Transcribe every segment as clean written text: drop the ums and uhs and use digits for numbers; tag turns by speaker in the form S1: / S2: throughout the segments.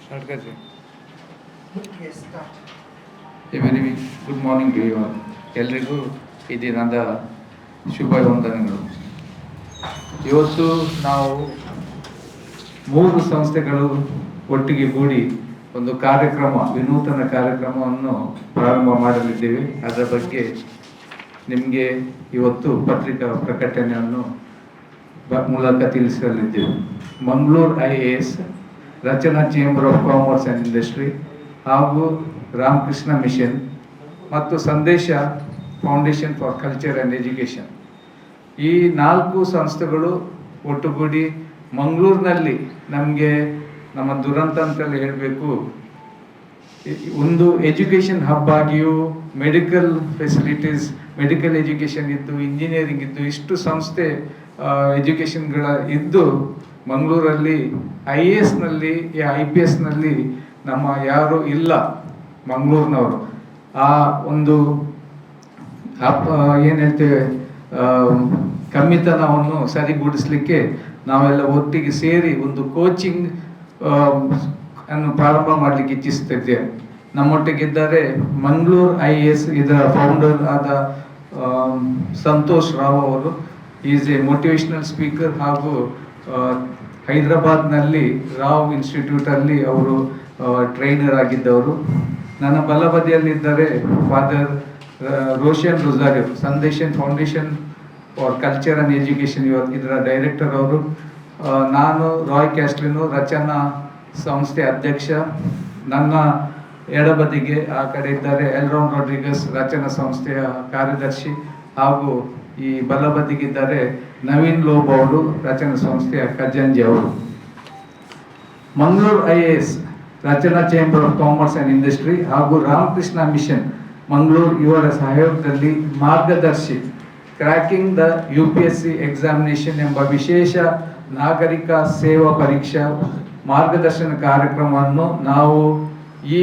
S1: Start ಕರ್ರಿ.
S2: Yes, start.
S1: A very good morning to you all. ಎಲ್ರಿಗೂ ಈ ದಿನದ ಶುಭ ವಂದನೆಗಳು. ಇವತ್ತು ನಾವು 3 ಸಂಸ್ಥೆಗಳು ಒಟ್ಟಿಗೆ ಕೂಡಿ ಒಂದು ಕಾರ್ಯಕ್ರಮ, ವಿನೂತನ ಕಾರ್ಯಕ್ರಮವನ್ನು ಪ್ರಾರಂಭ ಮಾಡಲಿದ್ದೇವೆ. ಅದರ ಬಗ್ಗೆ ನಿಮಗೆ ಇವತ್ತು ಪತ್ರಿಕಾ ಪ್ರಕಟಣೆಯನ್ನು ಮೂಲಕ ತಿಳಿಸಲಿದ್ದೇವೆ. Mangaluru IAS, Rachana chamber of commerce and industry ಹಾಗೂ ರಾಮಕೃಷ್ಣ ಮಿಷನ್ ಮತ್ತು Sandesha foundation for culture and education, ಈ 4 ಸಂಸ್ಥೆಗಳು ಒಟ್ಟುಗೂಡಿ ಮಂಗಳೂರಿನಲ್ಲಿ ನಮಗೆ ನಮ್ಮ ದುರಂತ ಅಂತಲೇ ಹೇಳಬೇಕು, ಒಂದು ಎಜುಕೇಷನ್ ಹಬ್ ಆಗಿಯೂ ಮೆಡಿಕಲ್ ಫೆಸಿಲಿಟೀಸ್, ಮೆಡಿಕಲ್ ಎಜುಕೇಷನ್ ಇದ್ದು, ಇಂಜಿನಿಯರಿಂಗ್ ಇದ್ದು, ಇಷ್ಟು ಸಂಸ್ಥೆ ಎಜುಕೇಷನ್ಗಳ ಇದ್ದು ಮಂಗಳೂರಲ್ಲಿ IASನಲ್ಲಿ IPSನಲ್ಲಿ ನಮ್ಮ ಯಾರು ಇಲ್ಲ ಮಂಗಳೂರಿನವರು. ಆ ಒಂದು ಏನು ಹೇಳ್ತೇವೆ ಕಮ್ಮಿತನವನ್ನು ಸರಿಗೂಡಿಸ್ಲಿಕ್ಕೆ ನಾವೆಲ್ಲ ಒಟ್ಟಿಗೆ ಸೇರಿ ಒಂದು ಕೋಚಿಂಗ್ ಅನ್ನು ಪ್ರಾರಂಭ ಮಾಡಲಿಕ್ಕೆ ಇಚ್ಛಿಸ್ತಿದ್ದೇವೆ. ನಮ್ಮೊಟ್ಟಿಗಿದ್ದಾರೆ ಮಂಗಳೂರು IAS ಇದರ ಫೌಂಡರ್ ಆದ ಸಂತೋಷ್ ರಾವ್ ಅವರು. ಈಸ್ ಎ ಮೋಟಿವೇಶನಲ್ ಸ್ಪೀಕರ್ ಹಾಗೂ ಹೈದರಾಬಾದ್ನಲ್ಲಿ ರಾವ್ ಇನ್ಸ್ಟಿಟ್ಯೂಟಲ್ಲಿ ಅವರು ಟ್ರೈನರ್ ಆಗಿದ್ದವರು. ನನ್ನ ಬಲಬದಿಯಲ್ಲಿದ್ದರೆ father Roshan Rozario, Sandesha foundation for culture and education ಇದರ ಡೈರೆಕ್ಟರ್ ಅವರು. ನಾನು ರಾಯ್ ಕ್ಯಾಸ್ಟ್ಲಿನೋ, ರಚನಾ ಸಂಸ್ಥೆ ಅಧ್ಯಕ್ಷ. ನನ್ನ ಎಡಬದಿಗೆ ಆ ಕಡೆ ಇದ್ದಾರೆ ಎಲ್ರಾನ್ ರಾಡ್ರಿಗಸ್, ರಚನಾ ಸಂಸ್ಥೆಯ ಕಾರ್ಯದರ್ಶಿ. ಹಾಗೂ ಈ ಬಲಬದಿಗಿದ್ದಾರೆ ನವೀನ್ ಲೋಬ್ ಅವರು, ರಚನಾ ಸಂಸ್ಥೆಯ ಖಜಾಂಜಿ ಅವರು. Mangaluru IAS, Rachana chamber of commerce and industry ಹಾಗೂ ರಾಮಕೃಷ್ಣ ಮಿಷನ್ ಮಂಗಳೂರು ಇವರ ಸಹಯೋಗದಲ್ಲಿ ಮಾರ್ಗದರ್ಶಿ ಕ್ರ್ಯಾಕಿಂಗ್ ದ UPSC ಎಕ್ಸಾಮಿನೇಷನ್ ಎಂಬ ವಿಶೇಷ ನಾಗರಿಕ ಸೇವಾ ಪರೀಕ್ಷಾ ಮಾರ್ಗದರ್ಶನ ಕಾರ್ಯಕ್ರಮವನ್ನು ನಾವು ಈ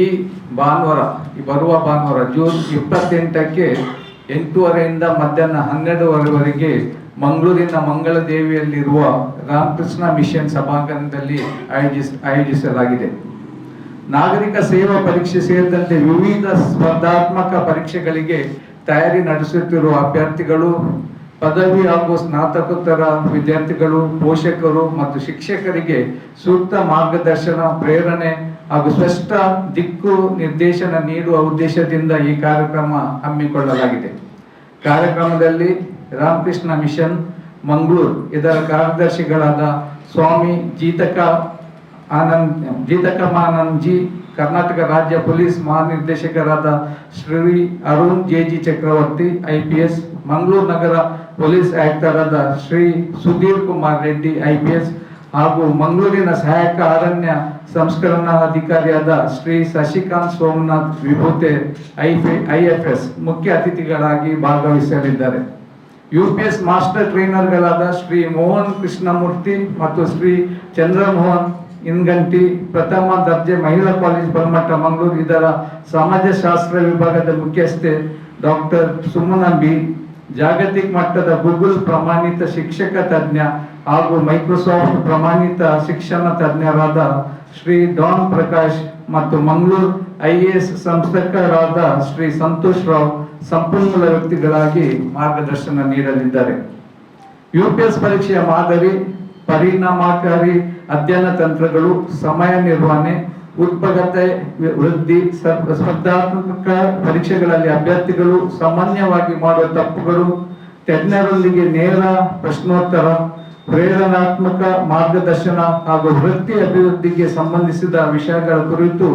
S1: ಬರುವ ಭಾನುವಾರ ಜೂನ್ 28ಕ್ಕೆ 8:30ಯಿಂದ ಮಧ್ಯಾಹ್ನ 12:30ವರೆಗೆ ಮಂಗಳೂರಿನ ಮಂಗಳದೇವಿಯಲ್ಲಿರುವ ರಾಮಕೃಷ್ಣ ಮಿಷನ್ ಸಭಾಂಗಣದಲ್ಲಿ ಆಯೋಜಿಸಲಾಗಿದೆ. ನಾಗರಿಕ ಸೇವಾ ಪರೀಕ್ಷೆ ಸೇರಿದಂತೆ ವಿವಿಧ ಸ್ಪರ್ಧಾತ್ಮಕ ಪರೀಕ್ಷೆಗಳಿಗೆ ತಯಾರಿ ನಡೆಸುತ್ತಿರುವ ಅಭ್ಯರ್ಥಿಗಳು, ಪದವಿ ಹಾಗೂ ಸ್ನಾತಕೋತ್ತರ ವಿದ್ಯಾರ್ಥಿಗಳು, ಪೋಷಕರು ಮತ್ತು ಶಿಕ್ಷಕರಿಗೆ ಸೂಕ್ತ ಮಾರ್ಗದರ್ಶನ, ಪ್ರೇರಣೆ ಹಾಗೂ ಸ್ಪಷ್ಟ ದಿಕ್ಕು ನಿರ್ದೇಶನ ನೀಡುವ ಉದ್ದೇಶದಿಂದ ಈ ಕಾರ್ಯಕ್ರಮ ಹಮ್ಮಿಕೊಳ್ಳಲಾಗಿದೆ. ಕಾರ್ಯಕ್ರಮದಲ್ಲಿ ರಾಮಕೃಷ್ಣ ಮಿಷನ್ ಮಂಗಳೂರು ಇದರ ಕಾರ್ಯದರ್ಶಿಗಳಾದ ಸ್ವಾಮಿ ಜೀತಕಮಾನಂದ್ ಜಿ, ಕರ್ನಾಟಕ ರಾಜ್ಯ ಪೊಲೀಸ್ ಮಹಾನಿರ್ದೇಶಕರಾದ ಶ್ರೀ ಅರುಣ್ JG ಚಕ್ರವರ್ತಿ IPS, ಮಂಗಳೂರು ನಗರ ಪೊಲೀಸ್ ಆಯುಕ್ತರಾದ ಶ್ರೀ ಸುಧೀರ್ ಕುಮಾರ್ ರೆಡ್ಡಿ IPS ಹಾಗೂ ಮಂಗಳೂರಿನ ಸಹಾಯಕ ಅರಣ್ಯ ಸಂಸ್ಕರಣಾಧಿಕಾರಿಯಾದ ಶ್ರೀ ಶಶಿಕಾಂತ್ ಸೋಮನಾಥ್ ವಿಭೂತೆ IFS ಮುಖ್ಯ ಅತಿಥಿಗಳಾಗಿ ಭಾಗವಹಿಸಲಿದ್ದಾರೆ. UPS ಮಾಸ್ಟರ್ ಟ್ರೈನರ್ಗಳಾದ ಶ್ರೀ ಮೋಹನ್ ಕೃಷ್ಣಮೂರ್ತಿ ಮತ್ತು ಶ್ರೀ ಚಂದ್ರಮೋಹನ್ ಇನ್ಗಂಟಿ, ಪ್ರಥಮ ದರ್ಜೆ ಮಹಿಳಾ ಕಾಲೇಜ್ ಬಲ್ಮಠ ಮಂಗಳೂರು ಇದರ ಸಮಾಜಶಾಸ್ತ್ರ ವಿಭಾಗದ ಮುಖ್ಯಸ್ಥೆ ಡಾಕ್ಟರ್ ಸುಮನಾ ಬಿ, ಜಾಗತಿಕ ಮಟ್ಟದ ಗೂಗಲ್ ಪ್ರಮಾಣಿತ ಶಿಕ್ಷಕ ತಜ್ಞ ಹಾಗೂ ಮೈಕ್ರೋಸಾಫ್ಟ್ ಪ್ರಮಾಣಿತ ಶಿಕ್ಷಣ ತಜ್ಞರಾದ ಶ್ರೀ ಡಾನ್ ಪ್ರಕಾಶ್ ಮತ್ತು ಮಂಗಳೂರು IAS ಸಂಸ್ಥಾಪಕರಾದ ಶ್ರೀ ಸಂತೋಷ್ ರಾವ್ ಸಂಪನ್ಮೂಲ ವ್ಯಕ್ತಿಗಳಾಗಿ ಮಾರ್ಗದರ್ಶನ ನೀಡಲಿದ್ದಾರೆ. UPS ಪರೀಕ್ಷೆಯ ಮಾದರಿ, ಪರಿಣಾಮಕಾರಿ ಅಧ್ಯಯನ ತಂತ್ರಗಳು, ಸಮಯ ನಿರ್ವಹಣೆ, ಉತ್ಪಾದಕತೆ ವೃದ್ಧಿ, ಸ್ಪರ್ಧಾತ್ಮಕ ಪರೀಕ್ಷೆಗಳಲ್ಲಿ ಅಭ್ಯರ್ಥಿಗಳು ಸಾಮಾನ್ಯವಾಗಿ ಮಾಡುವ ತಪ್ಪುಗಳು, ತಜ್ಞರೊಂದಿಗೆ ನೇರ ಪ್ರಶ್ನೋತ್ತರ, ಪ್ರೇರಣಾತ್ಮಕ ಮಾರ್ಗದರ್ಶನ ಹಾಗೂ ವೃತ್ತಿ ಅಭಿವೃದ್ಧಿಗೆ ಸಂಬಂಧಿಸಿದ ವಿಷಯಗಳ ಕುರಿತು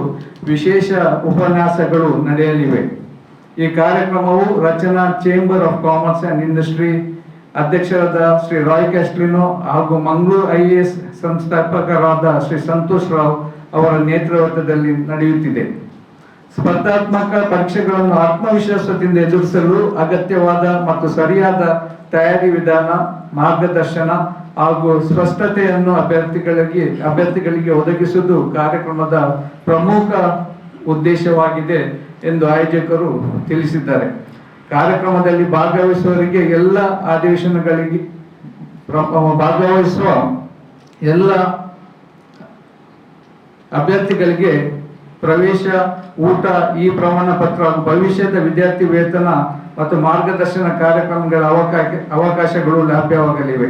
S1: ವಿಶೇಷ ಉಪನ್ಯಾಸಗಳು ನಡೆಯಲಿವೆ. ಈ ಕಾರ್ಯಕ್ರಮವು Rachana chamber of commerce and industry ಅಧ್ಯಕ್ಷರಾದ ಶ್ರೀ ರಾಯ್ ಕ್ಯಾಸ್ಟ್ಲಿನೋ ಹಾಗೂ ಮಂಗಳೂರು IAS ಸಂಸ್ಥಾಪಕರಾದ ಶ್ರೀ ಸಂತೋಷ್ ರಾವ್ ಅವರ ನೇತೃತ್ವದಲ್ಲಿ ನಡೆಯುತ್ತಿದೆ. ಸ್ಪರ್ಧಾತ್ಮಕ ಪರೀಕ್ಷೆಗಳನ್ನು ಆತ್ಮವಿಶ್ವಾಸದಿಂದ ಎದುರಿಸಲು ಅಗತ್ಯವಾದ ಮತ್ತು ಸರಿಯಾದ ತಯಾರಿ ವಿಧಾನ, ಮಾರ್ಗದರ್ಶನ ಹಾಗೂ ಸ್ಪಷ್ಟತೆಯನ್ನು ಅಭ್ಯರ್ಥಿಗಳಿಗೆ ಒದಗಿಸುವುದು ಕಾರ್ಯಕ್ರಮದ ಪ್ರಮುಖ ಉದ್ದೇಶವಾಗಿದೆ ಎಂದು ಆಯೋಜಕರು ತಿಳಿಸಿದ್ದಾರೆ. ಕಾರ್ಯಕ್ರಮದಲ್ಲಿ ಭಾಗವಹಿಸುವವರಿಗೆ ಎಲ್ಲ ಅಧಿವೇಶನಗಳಿಗೆ ಭಾಗವಹಿಸುವ ಎಲ್ಲ ಅಭ್ಯರ್ಥಿಗಳಿಗೆ ಪ್ರವೇಶ, ಊಟ, ಈ ಪ್ರಮಾಣ ಪತ್ರ ಹಾಗೂ ಭವಿಷ್ಯದ ವಿದ್ಯಾರ್ಥಿ ವೇತನ ಮತ್ತು ಮಾರ್ಗದರ್ಶನ ಕಾರ್ಯಕ್ರಮಗಳ ಅವಕಾಶಗಳು ಲಭ್ಯವಾಗಲಿವೆ.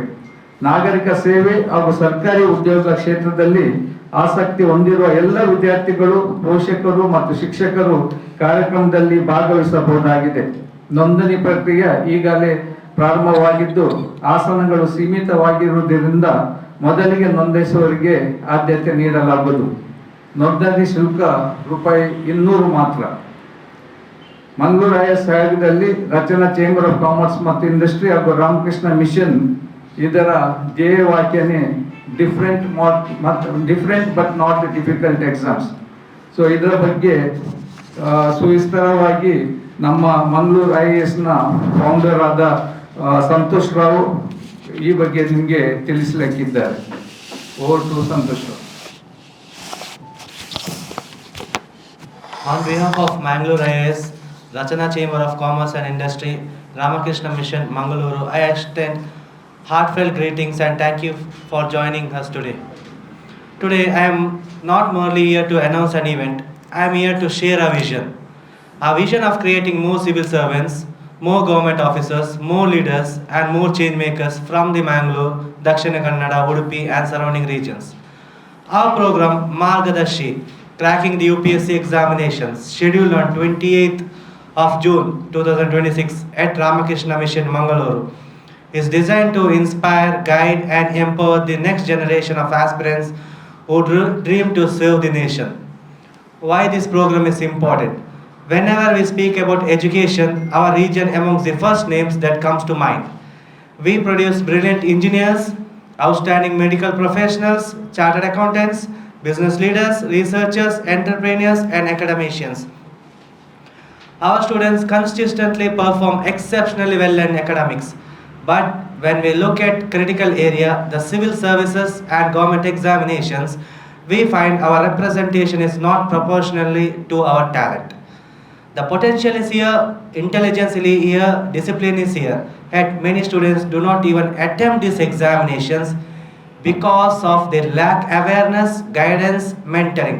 S1: ನಾಗರಿಕ ಸೇವೆ ಹಾಗೂ ಸರ್ಕಾರಿ ಉದ್ಯೋಗ ಕ್ಷೇತ್ರದಲ್ಲಿ ಆಸಕ್ತಿ ಹೊಂದಿರುವ ಎಲ್ಲ ವಿದ್ಯಾರ್ಥಿಗಳು, ಪೋಷಕರು ಮತ್ತು ಶಿಕ್ಷಕರು ಕಾರ್ಯಕ್ರಮದಲ್ಲಿ ಭಾಗವಹಿಸಬಹುದಾಗಿದೆ. ನೋಂದಣಿ ಪ್ರಕ್ರಿಯೆ ಈಗಾಗಲೇ ಪ್ರಾರಂಭವಾಗಿದ್ದು ಆಸನಗಳು ಸೀಮಿತವಾಗಿರುವುದರಿಂದ ಮೊದಲಿಗೆ ನೋಂದಾಯಿಸುವವರಿಗೆ ಆದ್ಯತೆ ನೀಡಲಾಗುವುದು. ನೋಂದಣಿ ಶುಲ್ಕ ₹200 ಮಾತ್ರ. ಮಂಗಳೂರು ಐಎಎಸ್ ಆಯೋಗದಲ್ಲಿ ರಚನಾ ಚೇಂಬರ್ ಆಫ್ ಕಾಮರ್ಸ್ ಮತ್ತು ಇಂಡಸ್ಟ್ರಿ ಹಾಗೂ ರಾಮಕೃಷ್ಣ ಮಿಷನ್ ಇದರ ಧ್ಯೇಯವಾಕ್ಯನೇ different but not difficult exams. So ಇದರ ಬಗ್ಗೆ ಸುವಿಸ್ತಾರವಾಗಿ ನಮ್ಮ ಮಂಗಳೂರು ಐಎಎಸ್ನ ಫೌಂಡರ್ ಆದ ಸಂತೋಷ್ ರಾವ್ ಈ ಬಗ್ಗೆ ನಿಮಗೆ ತಿಳಿಸಲಿಕ್ಕಿದ್ದಾರೆ. Over to Santosh Rao.
S3: On behalf of Mangalore IAS, Rachana Chamber of Commerce and Industry, Ramakrishna Mission, Mangaluru, I extend heartfelt greetings and thank you for joining us today. Today, I am not merely here to announce an event, I am here to share a vision. A vision of creating more civil servants, more government officers, more leaders and more change makers from the Mangalore, Dakshina Kannada, Udupi and surrounding regions. Our program, Margadashi, cracking the UPSC examinations, scheduled on 28th of June 2026 at Ramakrishna Mission, Mangaluru, is designed to inspire, guide and empower the next generation of aspirants who dream to serve the nation. Why this program is important? Whenever we speak about education, our region amongst the first names that comes to mind. We produce brilliant engineers, outstanding medical professionals, chartered accountants, business leaders, researchers, entrepreneurs and academicians. Our students consistently perform exceptionally well in academics. But when we look at critical area, the civil services and government examinations, we find our representation is not proportionally to our talent. The potential is here, intelligence is here, discipline is here. Yet many students do not even attempt these examinations because of their lack awareness, guidance, mentoring.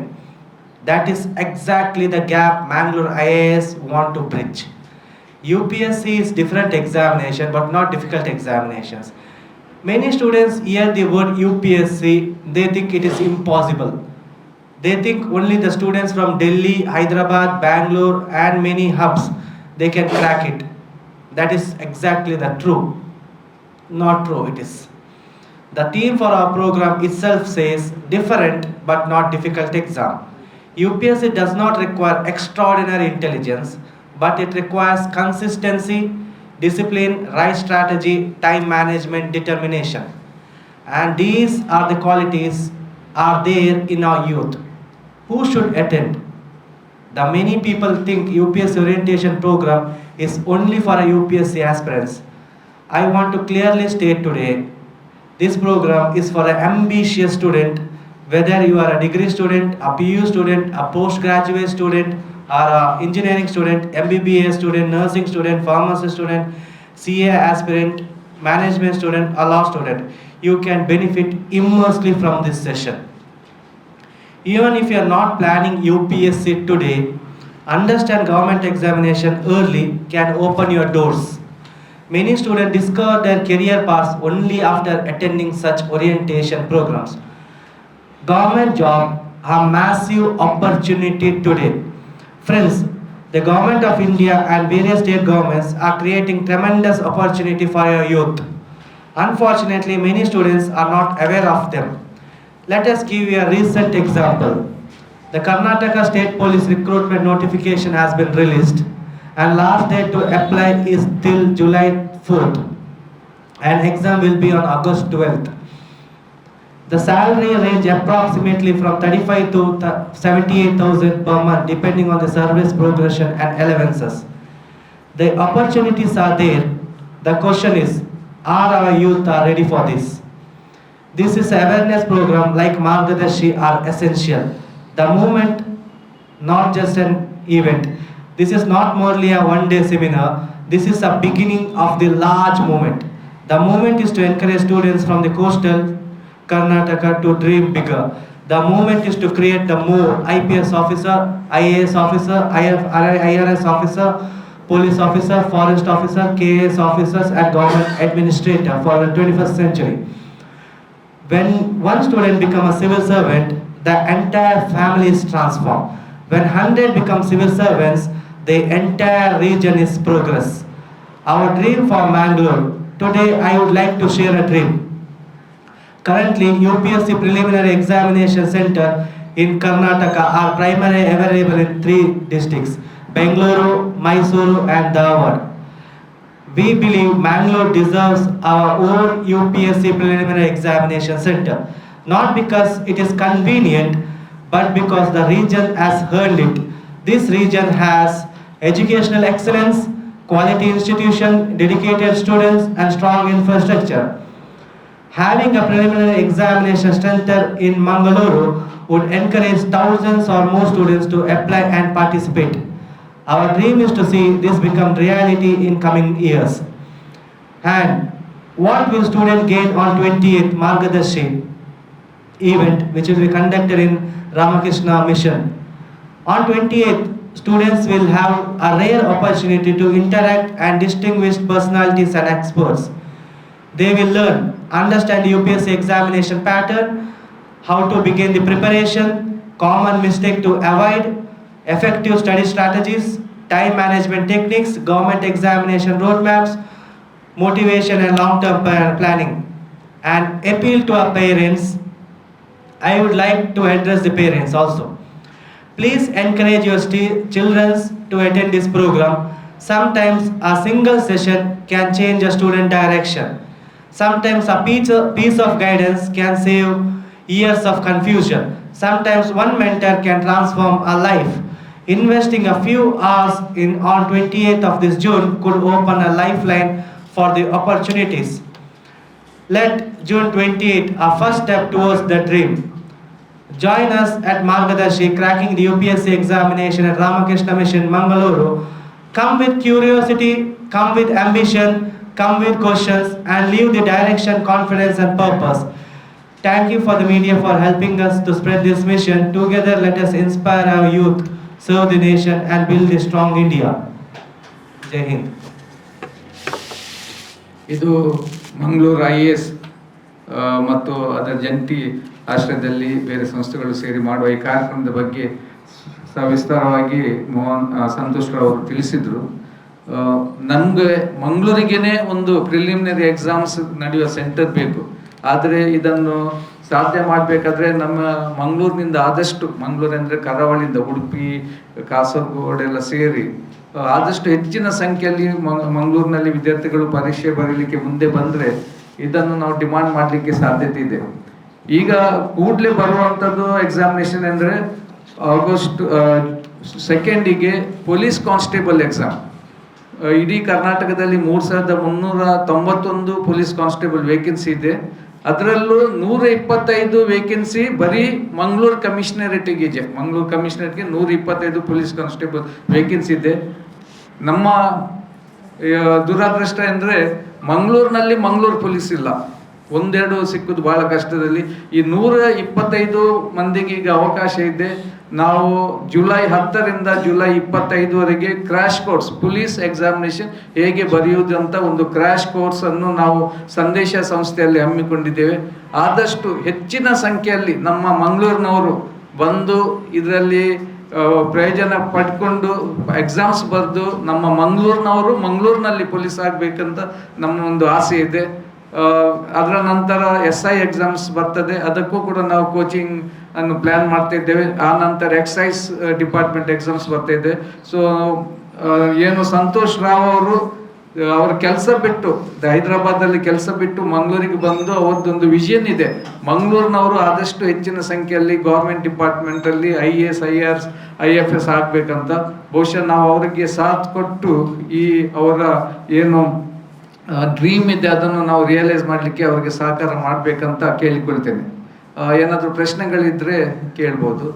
S3: That is exactly the gap Mangalore IAS want to bridge. UPSC is different examination but not difficult examinations. Many students hear the word UPSC, they think it is impossible. They think only the students from Delhi, Hyderabad, Bangalore and many hubs, they can crack it. That is exactly the true. Not true it is. The theme for our program itself says different but not difficult exam. UPSC does not require extraordinary intelligence, but it requires consistency, discipline, right strategy, time management, determination. And these are the qualities are there in our youth. Who should attend? The many people think UPSC orientation program is only for UPSC aspirants. I want to clearly state today, this program is for an ambitious student, whether you are a degree student, a PU student, a postgraduate student, or an engineering student, MBBS student, nursing student, pharmacy student, CA aspirant, management student, or law student. You can benefit immensely from this session. Even if you are not planning UPSC today, understand government examination early can open your doors. Many students discover their career paths only after attending such orientation programs. Government job a massive opportunity today. Friends, the government of India and various state governments are creating tremendous opportunity for your youth. Unfortunately, many students are not aware of them. Let us give you a recent example. The Karnataka State Police recruitment notification has been released and last date to apply is till July 4th and exam will be on August 12th. The salary range approximately from 35 to 78,000 per month depending on the service progression and allowances. The opportunities are there. The question is, are our youth are ready for this? This is awareness program like Margadashi are essential. The movement, not just an event. This is not merely a one-day seminar. This is a beginning of the large movement. The movement is to encourage students from the coastal Karnataka to dream bigger. The movement is to create the more IPS officer, IAS officer, IRS officer, police officer, forest officer, KAS officers and government administrator for the 21st century. When one student becomes a civil servant, the entire family is transformed. When 100 become civil servants, the entire region is progress. Our dream for Mangalore. Today I would like to share a dream. Currently, UPSC Preliminary Examination Center in Karnataka are primarily available in 3 districts, Bengaluru, Mysuru and Dharwad. We believe Mangalore deserves our own UPSC Preliminary Examination Center, not because it is convenient, but because the region has earned it. This region has educational excellence, quality institution, dedicated students and strong infrastructure. Having a preliminary examination center in Mangaluru would encourage thousands or more students to apply and participate. Our dream is to see this become reality in coming years. And what will students gain on 28th Margadarshi event, which will be conducted in Ramakrishna Mission? On 28th, students will have a rare opportunity to interact and distinguished personalities and experts. They will learn, understand the UPSC examination pattern, how to begin the preparation, common mistake to avoid, effective study strategies, time management techniques, government examination roadmaps, motivation and long-term planning. And appeal to our parents. I would like to address the parents also. Please encourage your children to attend this program. Sometimes a single session can change a student direction. Sometimes a piece of guidance can save years of confusion. Sometimes one mentor can transform a life. Investing a few hours on 28th of this June could open a lifeline for the opportunities. Let June 28th a first step towards the dream. Join us at Margadarshi cracking the UPSC examination at Ramakrishna Mission, Mangaluru. Come with curiosity, come with ambition, come with questions and leave the direction, confidence and purpose. Thank you for the media for helping us to spread this mission. Together let us inspire our youth, serve the nation and build a strong India. Jai Hind.
S1: ಇದು Mangaluru IAS ಮತ್ತು ಅದರ ಜಂಟಿ ಆಶ್ರಯದಲ್ಲಿ ಬೇರೆ ಸಂಸ್ಥೆಗಳು ಸೇರಿ ಮಾಡುವ ಈ ಕಾರ್ಯಕ್ರಮದ ಬಗ್ಗೆ ಸವಿಸ್ತಾರವಾಗಿ ಸಂತೋಷ್ ರಾವ್ ಅವರು ತಿಳಿಸಿದರು. ನಮಗೆ ಮಂಗಳೂರಿಗೇ ಒಂದು ಪ್ರಿಲಿಮಿನರಿ ಎಕ್ಸಾಮ್ಸ್ ನಡೆಯುವ ಸೆಂಟರ್ ಬೇಕು. ಆದರೆ ಇದನ್ನು ಸಾಧ್ಯ ಮಾಡಬೇಕಾದ್ರೆ ನಮ್ಮ ಮಂಗಳೂರಿನಿಂದ ಆದಷ್ಟು, ಮಂಗಳೂರು ಅಂದರೆ ಕರಾವಳಿಯಿಂದ ಉಡುಪಿ, ಕಾಸರಗೋಡು ಎಲ್ಲ ಸೇರಿ ಆದಷ್ಟು ಹೆಚ್ಚಿನ ಸಂಖ್ಯೆಯಲ್ಲಿ ಮಂಗಳೂರಿನಲ್ಲಿ ವಿದ್ಯಾರ್ಥಿಗಳು ಪರೀಕ್ಷೆ ಬರೀಲಿಕ್ಕೆ ಮುಂದೆ ಬಂದರೆ ಇದನ್ನು ನಾವು ಡಿಮಾಂಡ್ ಮಾಡಲಿಕ್ಕೆ ಸಾಧ್ಯತೆ ಇದೆ. ಈಗ ಕೂಡಲೇ ಬರುವಂಥದ್ದು ಎಕ್ಸಾಮಿನೇಷನ್ ಅಂದರೆ ಆಗಸ್ಟ್ 2ಗೆ ಪೊಲೀಸ್ ಕಾನ್ಸ್ಟೇಬಲ್ ಎಕ್ಸಾಮ್. ಇಡೀ ಕರ್ನಾಟಕದಲ್ಲಿ 3391 ಪೊಲೀಸ್ ಕಾನ್ಸ್ಟೇಬಲ್ ವೇಕೆನ್ಸಿ ಇದೆ. ಅದರಲ್ಲೂ 125 ವೇಕೆನ್ಸಿ ಬರೀ ಮಂಗಳೂರು ಕಮಿಷನರೇಟಿಗೆ ಇದೆ. ಮಂಗಳೂರು ಕಮಿಷನರೇಟ್ಗೆ 125 ಪೊಲೀಸ್ ಕಾನ್ಸ್ಟೇಬಲ್ ವೇಕೆನ್ಸಿ ಇದೆ. ನಮ್ಮ ದುರಾದೃಷ್ಟ ಅಂದರೆ ಮಂಗಳೂರಿನಲ್ಲಿ ಮಂಗಳೂರು ಪೊಲೀಸ್ ಇಲ್ಲ. ಒಂದೆರಡು ಸಿಕ್ಕುದು ಬಹಳ ಕಷ್ಟದಲ್ಲಿ. ಈ 125 ಮಂದಿಗೆ ಈಗ ಅವಕಾಶ ಇದೆ. ನಾವು ಜುಲೈ 10ರಿಂದ ಜುಲೈ 25ವರೆಗೆ ಕ್ರ್ಯಾಶ್ ಕೋರ್ಸ್, ಪೊಲೀಸ್ ಎಕ್ಸಾಮಿನೇಷನ್ ಹೇಗೆ ಬರೆಯುವುದು ಅಂತ ಒಂದು ಕ್ರ್ಯಾಶ್ ಕೋರ್ಸ್ ಅನ್ನು ನಾವು ಸಂದೇಶ ಸಂಸ್ಥೆಯಲ್ಲಿ ಹಮ್ಮಿಕೊಂಡಿದ್ದೇವೆ. ಆದಷ್ಟು ಹೆಚ್ಚಿನ ಸಂಖ್ಯೆಯಲ್ಲಿ ನಮ್ಮ ಮಂಗಳೂರಿನವರು ಬಂದು ಇದರಲ್ಲಿ ಪ್ರಯೋಜನ ಪಡ್ಕೊಂಡು ಎಕ್ಸಾಮ್ಸ್ ಬರೆದು ನಮ್ಮ ಮಂಗಳೂರಿನಲ್ಲಿ ಪೊಲೀಸ್ ಆಗಬೇಕಂತ ನಮ್ಮ ಒಂದು ಆಸೆ ಇದೆ. ಅದರ ನಂತರ SI ಎಕ್ಸಾಮ್ಸ್ ಬರ್ತದೆ, ಅದಕ್ಕೂ ಕೂಡ ನಾವು ಕೋಚಿಂಗ್ ಅನ್ನು ಪ್ಲ್ಯಾನ್ ಮಾಡ್ತಾ ಇದ್ದೇವೆ. ಆ ನಂತರ ಎಕ್ಸೈಸ್ ಡಿಪಾರ್ಟ್ಮೆಂಟ್ ಎಕ್ಸಾಮ್ಸ್ ಬರ್ತಾ ಇದೆ. ಸೊ ಏನು ಸಂತೋಷ್ ರಾವ್ ಅವರು ಅವ್ರ ಕೆಲಸ ಬಿಟ್ಟು, ಹೈದರಾಬಾದಲ್ಲಿ ಕೆಲಸ ಬಿಟ್ಟು ಮಂಗಳೂರಿಗೆ ಬಂದು ಅವ್ರದ್ದೊಂದು ವಿಷನ್ ಇದೆ. ಮಂಗಳೂರಿನವರು ಆದಷ್ಟು ಹೆಚ್ಚಿನ ಸಂಖ್ಯೆಯಲ್ಲಿ ಗೌರ್ಮೆಂಟ್ ಡಿಪಾರ್ಟ್ಮೆಂಟಲ್ಲಿ IAS, IRS, IFS ಆಗಬೇಕಂತ. ಬಹುಶಃ ನಾವು ಅವರಿಗೆ ಸಾಥ್ ಕೊಟ್ಟು ಈ ಅವರ ಏನು ಡ್ರೀಮ್ ಇದೆ ಅದನ್ನು ನಾವು ರಿಯಲೈಸ್ ಮಾಡಲಿಕ್ಕೆ ಅವರಿಗೆ ಸಹಕಾರ ಮಾಡಬೇಕಂತ ಕೇಳಿಕೊಳ್ತೇನೆ. ಏನಾದರೂ ಪ್ರಶ್ನೆಗಳಿದ್ದರೆ ಕೇಳ್ಬೋದು.